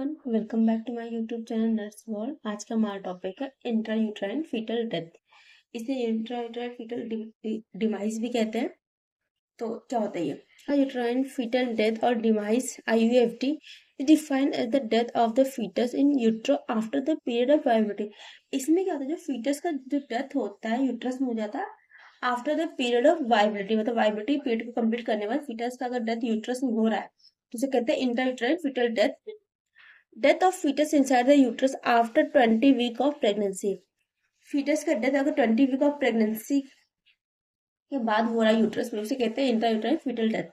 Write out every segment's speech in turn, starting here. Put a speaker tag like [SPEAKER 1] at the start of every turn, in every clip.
[SPEAKER 1] Everyone, welcome back to my YouTube channel nurse world. आज का हमारा टॉपिक है इंट्रायूट्राइन फीटल डेथ। इसे इंट्रायूट्राइन फीटल डिमाइस भी कहते हैं। तो क्या होता है ये इंट्रायूट्राइन फीटल डेथ और demise IUFD is defined as the death of the fetus in utero after the period of viability. इसमें क्या होता है, जो फीटस का जो डेथ होता है यूट्रस में हो जाता है after the period of viability, मतलब वाइबिलिटी पीरियड को कंप्लीट करने के बाद फीटस का अगर डेथ यूट्रस में हो रहा है तो उसे कहते हैं intrauterine fetal death. Death of fetus inside the uterus after 20 week of pregnancy. Fetus का डेथ अगर 20 वीक ऑफ प्रेगनेंसी के बाद हो रहा है यूट्रस में, उसे कहते हैं इंट्रायूट्राइन फीटल डेथ।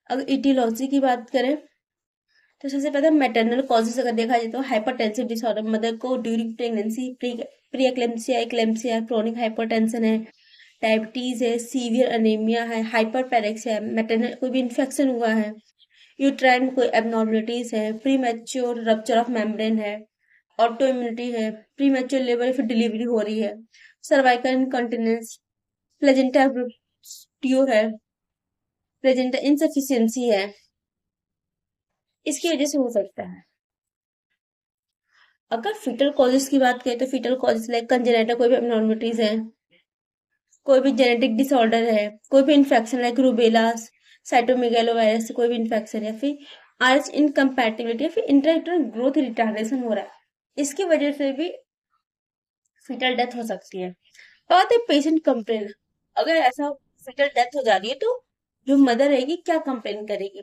[SPEAKER 1] अगर इटियोलॉजी की बात करें तो सबसे पहले मैटरनल कॉजेज अगर देखा जाए तो हाइपरटेंसिव डिसऑर्डर, मदर को during pregnancy pre eclampsia, eclampsia, chronic hypertension है, डायबिटीज है, सीवियर अनीमिया है, हाइपर पैरेक्सिया है, मैटरनल कोई भी इन्फेक्शन हुआ है, यूट्राइन कोई एबनॉर्मलिटीज है, pre mature rupture of membrane है, ऑटो इम्यूनिटी है, प्री मैच्योर लेबर फिर डिलीवरी हो रही है, सर्वाइकल इनकॉन्टिनेंस, प्लेजेंटा ट्यूर है, प्लेजेंटा इनसफिशियंसी है, इसकी वजह से हो सकता है। अगर फीटल कॉजेस की बात करें तो फीटल कॉजेस लाइक कंजेनिटल कोई भी एबनॉर्मलिटीज है, कोई भी जेनेटिक डिसऑर्डर है, कोई भी इन्फेक्शन लाइक रूबेला, साइटोमेगालोवायरस से कोई भी इन्फेक्शन, या फिर आर्च इनकम्पैटिबिलिटी, या फिर इंट्रायूट्राइन ग्रोथ रिटार्डेशन हो रहा है, इसकी वजह से भी फीटल डेथ हो सकती है। बात है पेशेंट कंप्लेन, अगर ऐसा फीटल डेथ हो जा रही है तो जो मदर रहेगी क्या कंप्लेन करेगी।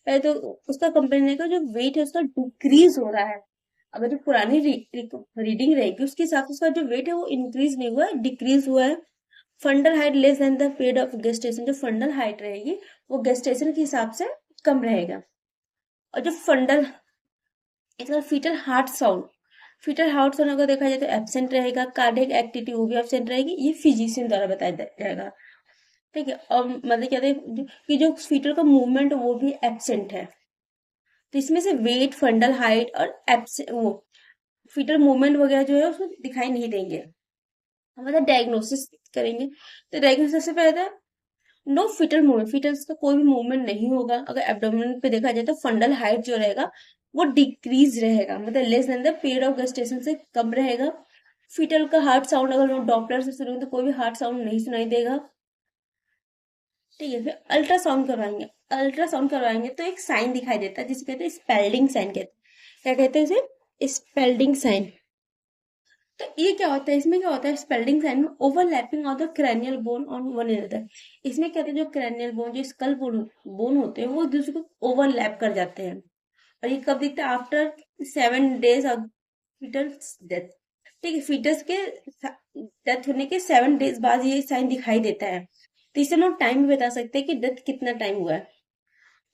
[SPEAKER 1] पहले तो उसका कंप्लेन रहेगा जो वेट है उसका डिक्रीज हो रहा है। अगर जो पुरानी रीडिंग रहेगी उसके हिसाब से उसका जो वेट है वो इंक्रीज नहीं हुआ है, डिक्रीज हुआ है। Fundal height less than the period of gestation, जो फंडल हाइट रहेगी वो गेस्टेशन के हिसाब से कम रहेगा। और जो फंडल इसका फीटल हार्ट साउंड अगर देखा जाए तो एब्सेंट रहेगा, कार्डियक एक्टिविटी वो भी एब्सेंट रहेगी, ये फिजिशियन द्वारा बताया जाएगा। ठीक है, और मतलब कहते हैं कि जो फीटल का मूवमेंट वो भी एब्सेंट है। तो इसमें से वेट, फंडल हाइट और वो फीटल मूवमेंट वगैरह जो है उसको दिखाई नहीं देंगे। मतलब डायग्नोसिस करेंगे तो डायग्नोसिस से पहले था नो फीटल मूवमेंट, फीटल्स का कोई भी मूवमेंट नहीं होगा। अगर एब्डोमेन पे देखा जाए तो फंडल हाइट जो रहेगा वो डिक्रीज रहेगा, मतलब less than the period of gestation से कम रहेगा। फीटल का हार्ट साउंड अगर हम डॉपलर से सुनेंगे तो कोई भी हार्ट साउंड नहीं सुनाई देगा। ठीक है, फिर अल्ट्रासाउंड करवाएंगे तो एक साइन दिखाई देता है जिसे कहते हैं स्पेल्डिंग साइन, कहते हैं क्या कहते हैं उसे, स्पेल्डिंग साइन। तो ये क्या होता है, इसमें क्या होता है स्पेल्डिंग साइन में overlapping of the cranial bone on one another. इसमें कहते हैं जो क्रैनियल बोन, जो स्कल बोन होते हैं वो एक दूसरे को ओवरलैप कर जाते हैं। और ये कब दिखता है, after 7 days of fetus death. ठीक है, फीटस के डेथ होने के 7 days बाद ये साइन दिखाई देता है। तो इससे हम लोग टाइम भी बता सकते हैं कि डेथ कितना टाइम हुआ है।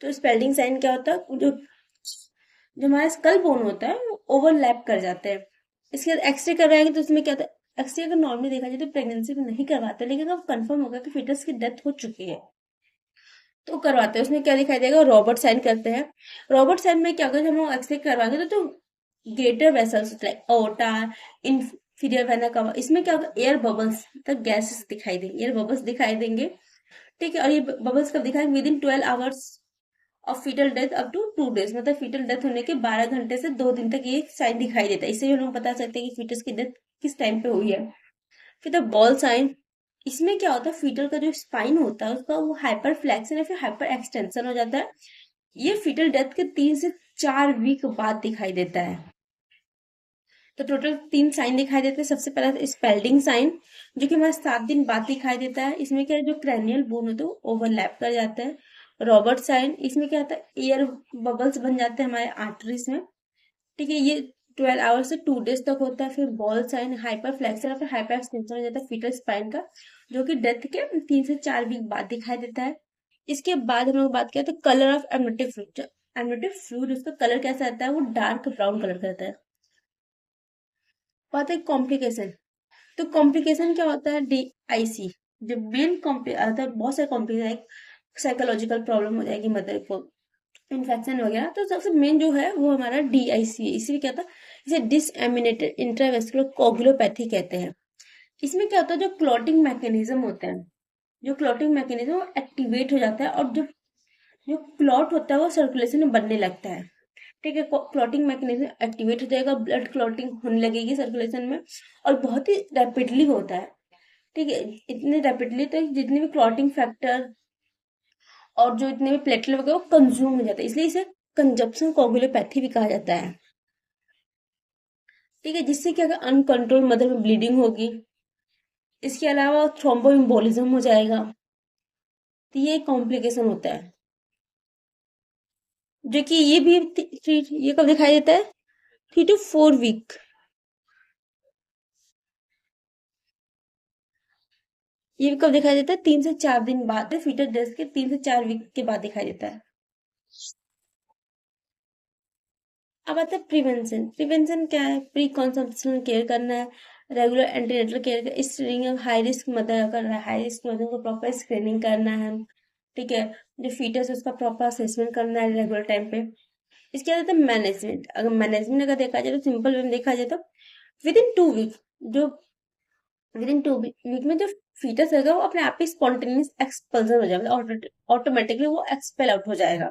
[SPEAKER 1] तो स्पेल्डिंग साइन क्या होता है, जो जो हमारा स्कल बोन होता है वो ओवरलैप कर जाते हैं। इसके बाद एक्सरे करवाएंगे तो इसमें क्या होता है, एक्सरे अगर नॉर्मली देखा जाए तो प्रेगनेंसी में नहीं करवाते, लेकिन अगर कंफर्म होगा कि फीटस की डेथ हो चुकी है तो करवाते हैं। उसमें क्या दिखाई देगा, रॉबर्ट साइन करते हैं। रॉबर्ट साइन में क्या होगा, हम लोग एक्सरे करवाएंगे तो ग्रेटर वेसल्स लाइक ओटा, इंफीरियर वेना कवा, इसमें क्या होगा, एयर बबल्स मतलब गैसेस दिखाई देंगे, एयर बबल्स दिखाई देंगे। ठीक है, और ये बबल्स कब दिखाएंगे, within 12 hours of fetal death up to 2 days, मतलब फीटल डेथ होने के 12 घंटे से 2 दिन तक ये साइन दिखाई देता है। इससे हम लोग बता सकते हैं कि फीटस की डेथ किस टाइम पे हुई है। फिर द बॉल साइन, इसमें क्या होता है, फीटल का जो स्पाइन होता है उसका वो हाइपर फ्लेक्शन या फिर हाइपर एक्सटेंशन हो जाता है। ये फीटल डेथ के 3 से 4 वीक बाद दिखाई देता है। तो टोटल 3 साइन दिखाई देते हैं। सबसे पहला तो स्पेल्डिंग साइन जो कि हमारे 7 दिन बाद दिखाई देता है। इसमें क्या है, जो क्रैनियल बोन होता है वो ओवरलैप कर जाता है। रॉबर्ट साइन, इसमें क्या होता है, एयर बबल्स बन जाते हैं हमारे आर्टरीज में। ठीक है, ये 12 आवर्स से 2 days तक होता है। फिर बॉल साइन, हाइपर फ्लेक्शन या फिर हाइपर एक्सटेंशन हो जाता है फीटल स्पाइन का, जो कि डेथ के 3 से 4 वीक बाद दिखाई देता है। इसके बाद हम लोग बात करें तो कलर ऑफ एमनियोटिक फ्लूइड, जो एमनियोटिक फ्लूइड उसका कलर कैसा रहता है, वो डार्क ब्राउन कलर का रहता है। बात है कॉम्प्लिकेशन, तो कॉम्प्लिकेशन क्या होता है, DIC, जो मेन आता है, बहुत सारे कॉम्प्लिकेशन, साइकोलॉजिकल प्रॉब्लम हो जाएगी मदर को, इन्फेक्शन वगैरह। तो सबसे मेन जो है वो हमारा DIC है। इसमें क्या था, इसे डिसएमिनेटेड इंट्रावेस्कुलर कोगुलोपैथी कहते हैं। इसमें क्या होता है, जो क्लॉटिंग मैकेनिज्म होता है, जो क्लॉटिंग मैकेनिज्म वो एक्टिवेट हो जाता है और जो जो क्लॉट होता है वो सर्कुलेशन में बनने लगता है। ठीक है, क्लॉटिंग मैकेनिज्म एक्टिवेट हो जाएगा, ब्लड क्लॉटिंग होने लगेगी सर्कुलेशन में, और बहुत ही रैपिडली होता है। ठीक है, इतने रैपिडली तो जितने भी क्लॉटिंग फैक्टर और जो इतने भी प्लेटलेट वगैरह वो कंज्यूम हो जाता है, इसलिए इसे कंजप्शन कोगुलोपैथी भी कहा जाता है। ठीक है, जिससे क्या अनकंट्रोल मदर में ब्लीडिंग होगी। इसके अलावा थ्रोम्बोइम्बोलिज्म हो जाएगा। तो ये कॉम्प्लिकेशन होता है, जो कि ये भी ये कब दिखाई देता है, 3 to 4 वीक। ये कब दिखाई देता है, 3 से 4 दिन बाद, फीटस डेथ के 3 से 4 वीक के बाद दिखाई देता है। अब आता है प्रिवेंशन। प्रिवेंशन क्या है, प्री कॉन्सेप्शनल केयर करना है, regular antenatal care, screening high risk mother कर रहा है, हाई रिस्क मदर को प्रॉपर स्क्रीनिंग करना है। ठीक है, जो फीटस है उसका प्रॉपर असेसमेंट करना है रेगुलर टाइम पे। इसके बाद आता है मैनेजमेंट। अगर मैनेजमेंट अगर देखा जाए तो सिंपल वे में देखा जाए तो विद इन 2 वीक, जो विद इन 2 वीक में जो फीटस रहेगा वो अपने आप ही स्पॉन्टेनियस एक्सपल्जन हो जाएगा, ऑटोमेटिकली वो एक्सपेल आउट हो जाएगा।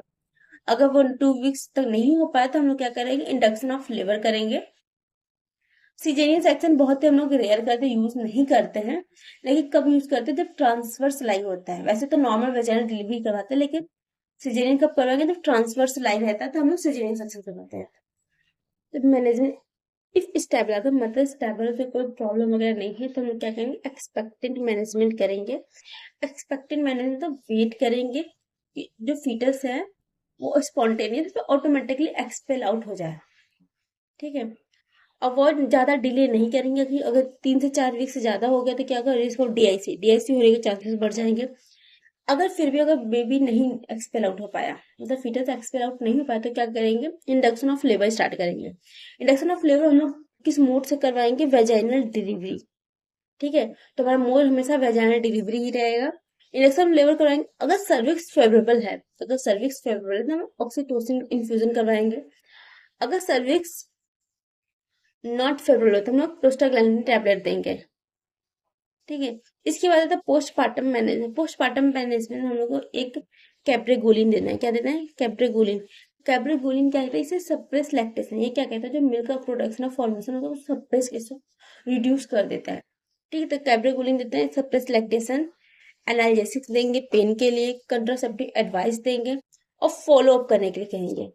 [SPEAKER 1] अगर वो 2 वीक्स तक नहीं हो पाया तो हम लोग क्या करेंगे, इंडक्शन ऑफ लेबर करेंगे। सिजेरियन सेक्शन बहुत ही हम लोग रेयर करते, यूज नहीं करते हैं, लेकिन कब यूज करते हैं, जब ट्रांसवर्स लाइन होता है। वैसे तो नॉर्मल वेजाइनल डिलीवरी करवाते हैं, लेकिन सिजेरियन कब करवाएंगे, जब ट्रांसवर्स लाइन रहता है तो हम लोग सिजेरियन सेक्शन करवाते हैं। जब मैनेजमेंट इफ स्टेबल, अगर मतलब स्टेबल से कोई प्रॉब्लम वगैरह नहीं है तो हम लोग क्या करेंगे, एक्सपेक्टेंट मैनेजमेंट करेंगे। एक्सपेक्टेंट मैनेजमेंट तो वेट करेंगे कि जो फीटस है वो स्पॉन्टेनियस ऑटोमेटिकली एक्सपेल आउट हो जाए। ठीक है, अवॉइड ज्यादा डिले नहीं करेंगे कि अगर 3 से 4 वीक से ज्यादा हो गया तो क्या होगा, रिस्क ऑफ डीआईसी होने के चांसेस बढ़ जाएंगे। अगर फिर भी अगर बेबी नहीं एक्सपेल आउट हो पाया, मतलब फीटस एक्सपेल आउट नहीं हो पाया, तो क्या करेंगे, इंडक्शन ऑफ लेबर स्टार्ट करेंगे। इंडक्शन ऑफ लेबर हम लोग किस मोड से करवाएंगे, वेजाइनल डिलीवरी। ठीक है, तो हमारा मोड हमेशा वेजाइनल डिलीवरी ही रहेगा। इंडक्शन ऑफ लेबर करवाएंगे, अगर सर्विक्स फेवरेबल है तो, अगर सर्विक्स फेवरेबल है तो हम ऑक्सीटोसिन इन्फ्यूजन करवाएंगे। अगर सर्विक्स नॉट फेवरेबल हो तो हम लोग प्रोस्टाग्लैंडिन टैबलेट देंगे। ठीक है, इसके बाद आता है पोस्टपार्टम मैनेजमेंट। पोस्टपार्टम मैनेजमेंट हम लोग को एक कैप्रेगोलिन देना है। क्या देना है, कैप्रेगोलिन। कैप्रेगोलिन क्या कहता है, इसे सप्रेस लैक्टेशन, ये क्या कहता है, जो मिल्क का प्रोडक्शन और फॉर्मेशन होता है वो सप्रेस रिड्यूस कर देता है। ठीक है, तो कैप्रेगोलिन देते हैं, सप्रेस लैक्टेशन। एनाल्जेसिक्स देंगे पेन के लिए, कंट्रासेप्टिव एडवाइस देंगे, और फॉलो अप करने के लिए कहेंगे।